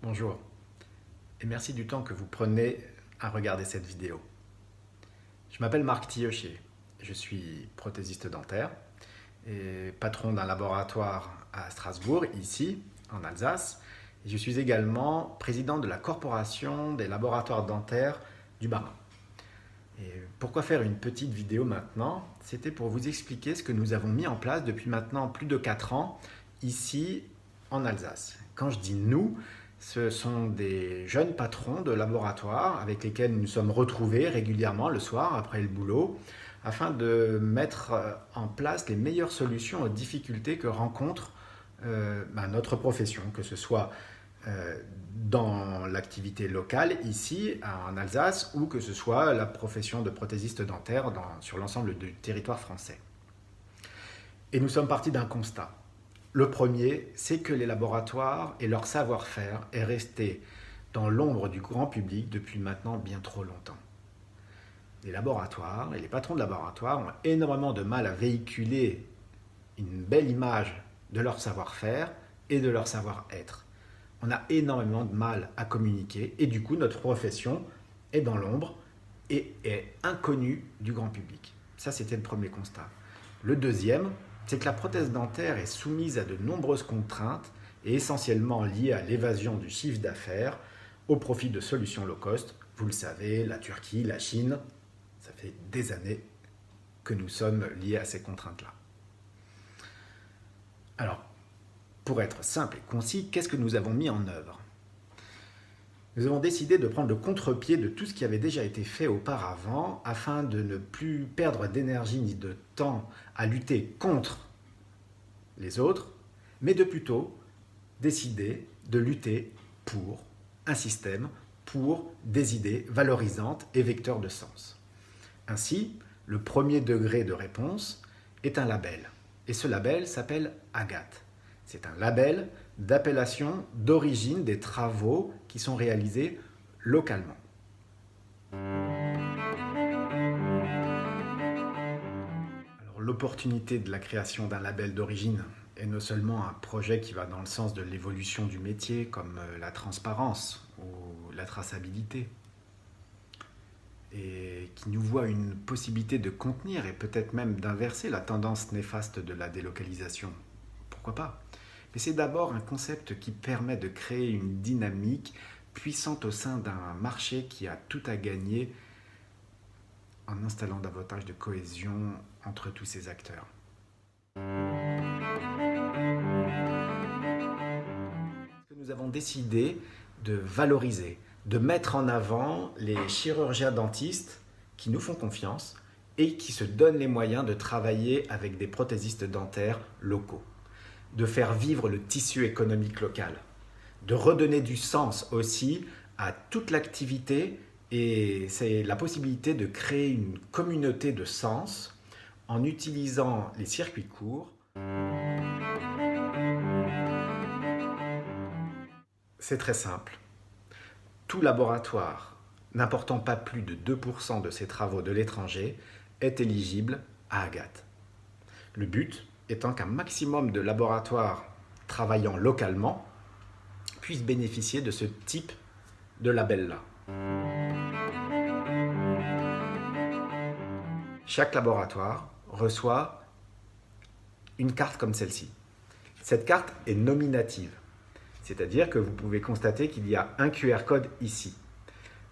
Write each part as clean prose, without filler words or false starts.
Bonjour et merci du temps que vous prenez à regarder cette vidéo. Je m'appelle Marc Thiochier, je suis prothésiste dentaire et patron d'un laboratoire à Strasbourg, ici en Alsace. Et je suis également président de la corporation des laboratoires dentaires du Bas-Rhin. Et pourquoi faire une petite vidéo maintenant? C'était pour vous expliquer ce que nous avons mis en place depuis maintenant plus de 4 ans ici en Alsace. Quand je dis nous, ce sont des jeunes patrons de laboratoires avec lesquels nous nous sommes retrouvés régulièrement le soir après le boulot afin de mettre en place les meilleures solutions aux difficultés que rencontre notre profession, que ce soit dans l'activité locale ici en Alsace ou que ce soit la profession de prothésiste dentaire sur l'ensemble du territoire français. Et nous sommes partis d'un constat. Le premier, c'est que les laboratoires et leur savoir-faire est resté dans l'ombre du grand public depuis maintenant bien trop longtemps. Les laboratoires et les patrons de laboratoires ont énormément de mal à véhiculer une belle image de leur savoir-faire et de leur savoir-être. On a énormément de mal à communiquer et du coup notre profession est dans l'ombre et est inconnue du grand public. Ça, c'était le premier constat. Le deuxième, c'est que la prothèse dentaire est soumise à de nombreuses contraintes et essentiellement liées à l'évasion du chiffre d'affaires au profit de solutions low cost. Vous le savez, la Turquie, la Chine, ça fait des années que nous sommes liés à ces contraintes-là. Alors, pour être simple et concis, qu'est-ce que nous avons mis en œuvre? Nous avons décidé de prendre le contre-pied de tout ce qui avait déjà été fait auparavant afin de ne plus perdre d'énergie ni de temps à lutter contre les autres, mais de plutôt décider de lutter pour un système, pour des idées valorisantes et vecteurs de sens. Ainsi, le premier degré de réponse est un label. Et ce label s'appelle Agathe. C'est un label d'appellation d'origine des travaux qui sont réalisés localement. Alors, l'opportunité de la création d'un label d'origine est non seulement un projet qui va dans le sens de l'évolution du métier, comme la transparence ou la traçabilité, et qui nous voit une possibilité de contenir et peut-être même d'inverser la tendance néfaste de la délocalisation. Pourquoi pas? Mais c'est d'abord un concept qui permet de créer une dynamique puissante au sein d'un marché qui a tout à gagner en installant davantage de cohésion entre tous ces acteurs. Nous avons décidé de valoriser, de mettre en avant les chirurgiens dentistes qui nous font confiance et qui se donnent les moyens de travailler avec des prothésistes dentaires locaux, de faire vivre le tissu économique local, de redonner du sens aussi à toute l'activité, et c'est la possibilité de créer une communauté de sens en utilisant les circuits courts. C'est très simple. Tout laboratoire n'apportant pas plus de 2% de ses travaux de l'étranger est éligible à Agathe. Le but étant qu'un maximum de laboratoires travaillant localement puissent bénéficier de ce type de label-là. Chaque laboratoire reçoit une carte comme celle-ci. Cette carte est nominative, c'est-à-dire que vous pouvez constater qu'il y a un QR code ici.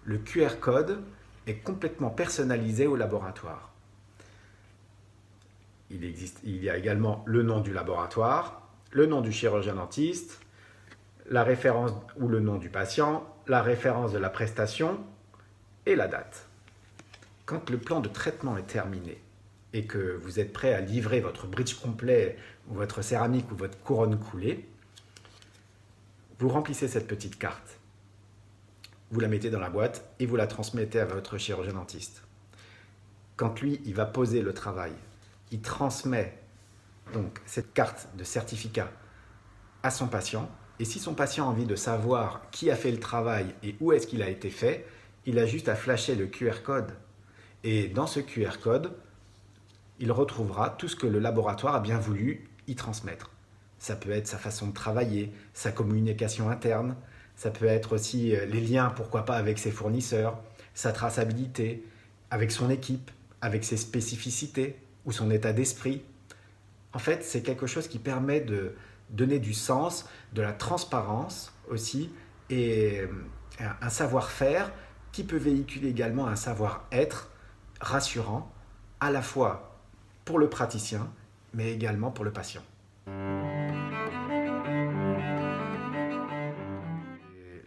Le QR code est complètement personnalisé au laboratoire. Il y a également le nom du laboratoire, le nom du chirurgien dentiste, la référence ou le nom du patient, la référence de la prestation et la date. Quand le plan de traitement est terminé et que vous êtes prêt à livrer votre bridge complet ou votre céramique ou votre couronne coulée, vous remplissez cette petite carte. Vous la mettez dans la boîte et vous la transmettez à votre chirurgien dentiste. Quand lui, il va poser le travail, il transmet donc cette carte de certificat à son patient. Et si son patient a envie de savoir qui a fait le travail et où est-ce qu'il a été fait, il a juste à flasher le QR code. Et dans ce QR code, il retrouvera tout ce que le laboratoire a bien voulu y transmettre. Ça peut être sa façon de travailler, sa communication interne, Ça peut être aussi les liens, pourquoi pas, avec ses fournisseurs, sa traçabilité, avec son équipe, avec ses spécificités ou son état d'esprit. En fait, c'est quelque chose qui permet de donner du sens, de la transparence aussi, et un savoir-faire qui peut véhiculer également un savoir-être rassurant, à la fois pour le praticien, mais également pour le patient. Et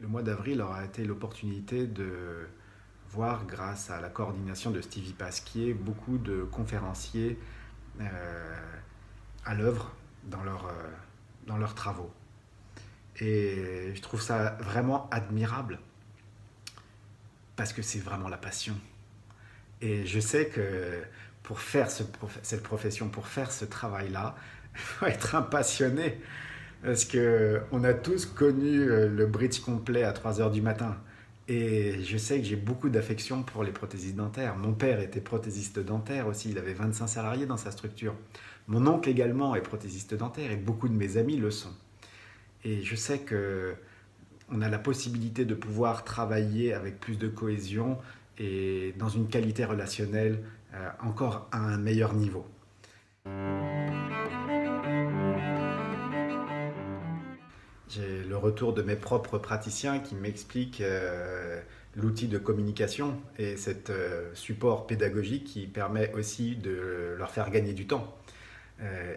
le mois d'avril aura été l'opportunité de voir, grâce à la coordination de Stevie Pasquier, beaucoup de conférenciers à l'œuvre dans leurs travaux. Et je trouve ça vraiment admirable parce que c'est vraiment la passion. Et je sais que pour faire cette profession, pour faire ce travail-là, il faut être un passionné. Parce qu'on a tous connu le bridge complet à 3 heures du matin. Et je sais que j'ai beaucoup d'affection pour les prothésistes dentaires. Mon père était prothésiste dentaire aussi, il avait 25 salariés dans sa structure. Mon oncle également est prothésiste dentaire et beaucoup de mes amis le sont. Et je sais que on a la possibilité de pouvoir travailler avec plus de cohésion et dans une qualité relationnelle encore à un meilleur niveau. J'ai le retour de mes propres praticiens qui m'expliquent l'outil de communication et cet support pédagogique qui permet aussi de leur faire gagner du temps.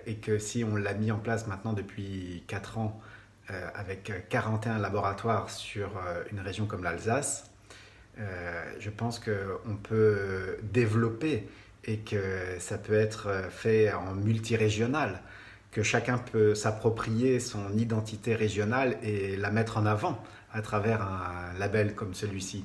Et que si on l'a mis en place maintenant depuis 4 ans avec 41 laboratoires sur une région comme l'Alsace, je pense qu'on peut développer et que ça peut être fait en multirégional, que chacun peut s'approprier son identité régionale et la mettre en avant à travers un label comme celui-ci.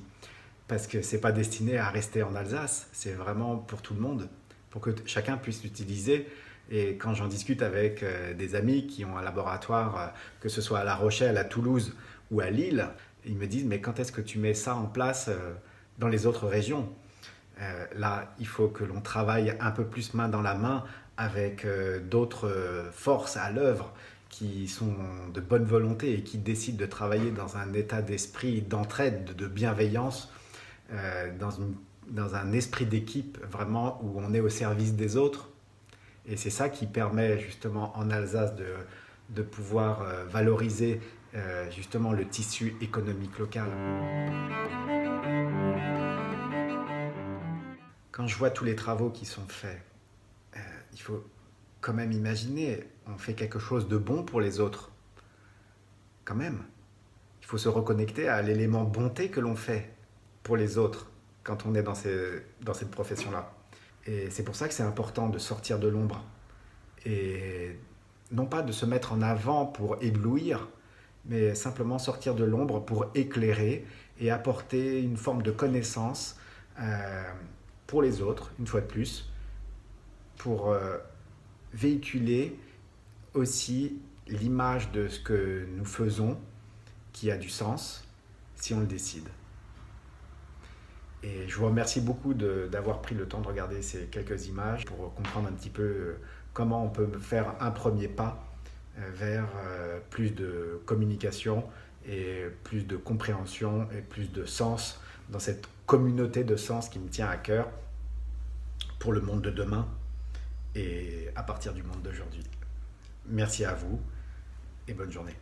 Parce que ce n'est pas destiné à rester en Alsace, c'est vraiment pour tout le monde, pour que chacun puisse l'utiliser. Et quand j'en discute avec des amis qui ont un laboratoire, que ce soit à La Rochelle, à Toulouse ou à Lille, ils me disent mais quand est-ce que tu mets ça en place dans les autres régions? Là, il faut que l'on travaille un peu plus main dans la main avec d'autres forces à l'œuvre qui sont de bonne volonté et qui décident de travailler dans un état d'esprit d'entraide, de bienveillance, dans un esprit d'équipe vraiment où on est au service des autres. Et c'est ça qui permet justement en Alsace de pouvoir valoriser justement le tissu économique local. Quand je vois tous les travaux qui sont faits, il faut quand même imaginer, on fait quelque chose de bon pour les autres. Quand même. Il faut se reconnecter à l'élément bonté que l'on fait pour les autres quand on est dans cette profession-là. Et c'est pour ça que c'est important de sortir de l'ombre. Et non pas de se mettre en avant pour éblouir, mais simplement sortir de l'ombre pour éclairer et apporter une forme de connaissance pour les autres, une fois de plus, pour véhiculer aussi l'image de ce que nous faisons qui a du sens si on le décide. Et je vous remercie beaucoup d'avoir pris le temps de regarder ces quelques images pour comprendre un petit peu comment on peut faire un premier pas vers plus de communication et plus de compréhension et plus de sens dans cette communauté de sens qui me tient à cœur pour le monde de demain et à partir du monde d'aujourd'hui. Merci à vous et bonne journée.